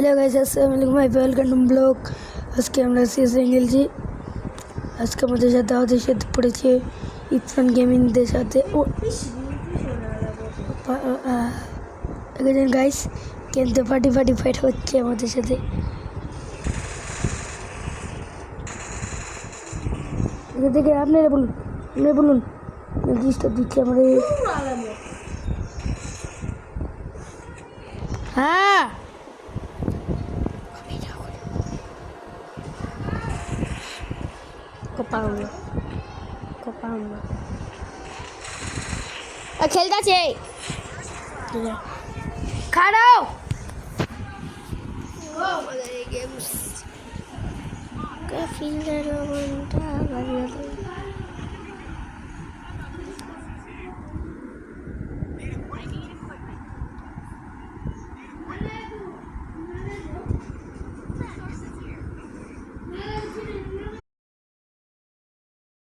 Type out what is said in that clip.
Hello guys अस्सलाम वालेकुम my welcome to blog আজকে আমরা সিএসএ খেলছি আজকে আমাদের সাথে আমাদের সাথে পড়েছে ইরফান গেমিংদের সাথে ও এখানে গাইস কিন্তু পার্টি ফাইট হচ্ছে আমাদের সাথে এখান থেকে আপনারা বলুন ডিস্টার্ব দিচ্ছে আমাদের হ্যাঁ Copaulo. খেলতে আছে খাড়াও ফিল্ডার